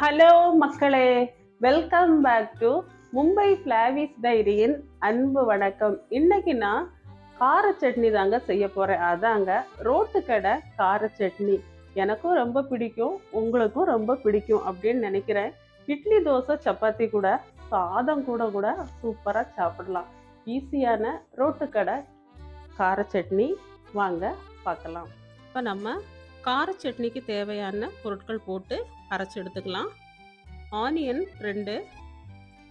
Hello மக்களே, welcome back to Mumbai ஃப்ளாவிஸ் டைரியின் அன்பு வணக்கம். இன்னைக்கு நான் கார சட்னி தாங்க செய்ய போறேன். அதாங்க ரோட்டு கடை கார சட்னி. எனக்கும் ரொம்ப பிடிக்கும், உங்களுக்கும் ரொம்ப பிடிக்கும் அப்படின்னு நினைக்கிறேன். இட்லி, தோசை, சப்பாத்தி கூட, சாதம் கூட கூட சூப்பரா சாப்பிடலாம். ஈஸியான ரோட்டு கடை கார சட்னி வாங்க பார்க்கலாம். இப்போ நம்ம கார சட்னிக்கு தேவையான பொருட்கள் போட்டு அரைச்சி எடுத்துக்கலாம். ஆனியன் 2,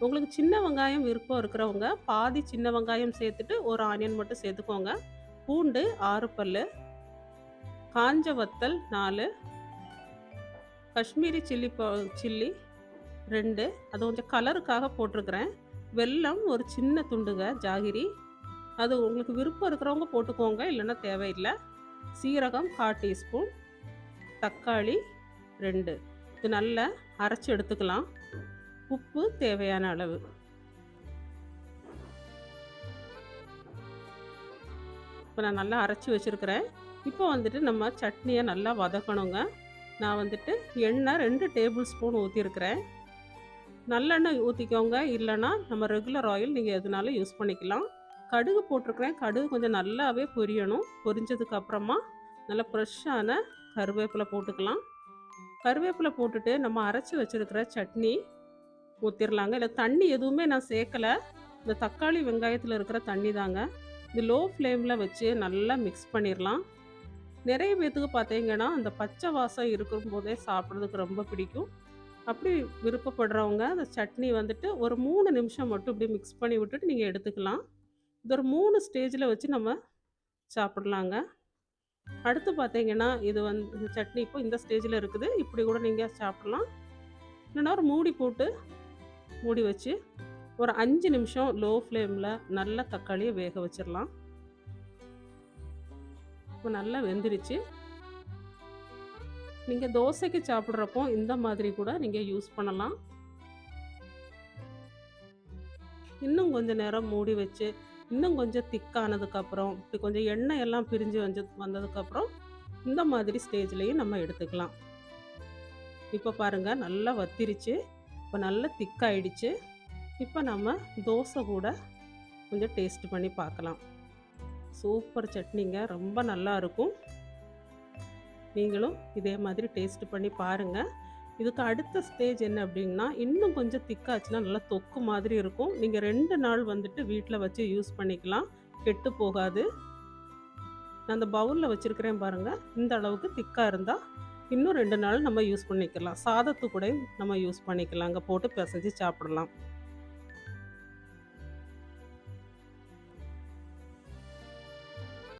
உங்களுக்கு சின்ன வெங்காயம் விருப்பம் இருக்கிறவங்க பாதி சின்ன வெங்காயம் சேர்த்துட்டு ஒரு ஆனியன் மட்டும் சேர்த்துக்கோங்க. பூண்டு 6 பல், காஞ்ச வத்தல் 4, காஷ்மீரி சில்லி 2, அது கொஞ்சம் கலருக்காக போட்டிருக்கிறேன். வெல்லம் ஒரு சின்ன துண்டுங்க, ஜாகிரி, அது உங்களுக்கு விருப்பம் இருக்கிறவங்க போட்டுக்கோங்க, இல்லைன்னா தேவையில்லை. சீரகம் 1/4 டீஸ்பூன், தக்காளி 2, இது நல்லா அரைச்சி எடுத்துக்கலாம். உப்பு தேவையான அளவு. இப்போ நான் நல்லா அரைச்சி வச்சுருக்கிறேன். இப்போ வந்துட்டு நம்ம சட்னியை நல்லா வதக்கணுங்க. நான் வந்துட்டு எண்ணெய் 2 டேபிள் ஸ்பூன் ஊற்றிருக்கிறேன். நல்லெண்ணெய் ஊற்றிக்கோங்க, இல்லைன்னா நம்ம ரெகுலர் ஆயில் நீங்கள் எதுனாலும் யூஸ் பண்ணிக்கலாம். கடுகு போட்டிருக்கிறேன். கடுகு கொஞ்சம் நல்லாவே பொரியணும். பொரிஞ்சதுக்கு அப்புறமா நல்லா ஃப்ரெஷ்ஷான கருவேப்பிலை போட்டுக்கலாம். கருவேப்பிலை போட்டுட்டு நம்ம அரைச்சி வச்சுருக்கிற சட்னி ஊற்றிடலாங்க. இல்லை தண்ணி எதுவுமே நான் சேர்க்கலை, இந்த தக்காளி வெங்காயத்தில் இருக்கிற தண்ணி தாங்க. இது லோ ஃப்ளேமில் வச்சு நல்லா மிக்ஸ் பண்ணிடலாம். நிறைய பேர்த்துக்கு பார்த்தீங்கன்னா அந்த பச்சை வாசம் இருக்கும்போதே சாப்பிட்றதுக்கு ரொம்ப பிடிக்கும். அப்படி விருப்பப்படுறவங்க அந்த சட்னி வந்துட்டு ஒரு 3 நிமிஷம் மட்டும் இப்படி மிக்ஸ் பண்ணி விட்டுட்டு நீங்கள் எடுத்துக்கலாம். இது ஒரு 3 ஸ்டேஜில் வச்சு நம்ம சாப்பிட்லாங்க. அடுத்து பார்த்தீங்கன்னா இது இந்த சட்னி இப்போ இந்த ஸ்டேஜில் இருக்குது. இப்படி கூட நீங்கள் சாப்பிட்லாம். இல்லைன்னா ஒரு மூடி வச்சு ஒரு 5 நிமிஷம் லோ ஃப்ளேமில் நல்ல தக்காளியை வேக வச்சிடலாம். இப்போ நல்லா வெந்துருச்சு. நீங்கள் தோசைக்கு சாப்பிட்றப்போ இந்த மாதிரி கூட நீங்கள் யூஸ் பண்ணலாம். இன்னும் கொஞ்சம் நேரம் மூடி வச்சு இன்னும் கொஞ்சம் திக்கானதுக்கப்புறம் இப்படி கொஞ்சம் எண்ணெய் எல்லாம் பிரிஞ்சு வந்ததுக்கப்புறம் இந்த மாதிரி ஸ்டேஜ்லேயும் நம்ம எடுத்துக்கலாம். இப்போ பாருங்கள் நல்லா வத்திருச்சு. இப்போ நல்லா திக்காயிடுச்சு. இப்போ நம்ம தோசை கூட கொஞ்சம் டேஸ்ட் பண்ணி பார்க்கலாம். சூப்பர் சட்னிங்க, ரொம்ப நல்லா இருக்கும். நீங்களும் இதே மாதிரி டேஸ்ட் பண்ணி பாருங்கள். இதுக்கு அடுத்த ஸ்டேஜ் என்ன அப்படின்னா, இன்னும் கொஞ்சம் திக்காச்சுன்னா நல்லா தொக்கு மாதிரி இருக்கும். நீங்கள் 2 நாள் வந்துட்டு வீட்டில் வச்சு யூஸ் பண்ணிக்கலாம், கெட்டு போகாது. நான் அந்த பவுலில் வச்சுருக்கிறேன் பாருங்கள், இந்த அளவுக்கு திக்காக இருந்தால் இன்னும் 2 நாள் நம்ம யூஸ் பண்ணிக்கலாம். சாதத்து கூட நம்ம யூஸ் பண்ணிக்கலாங்க, போட்டு பிசைஞ்சு சாப்பிடலாம்.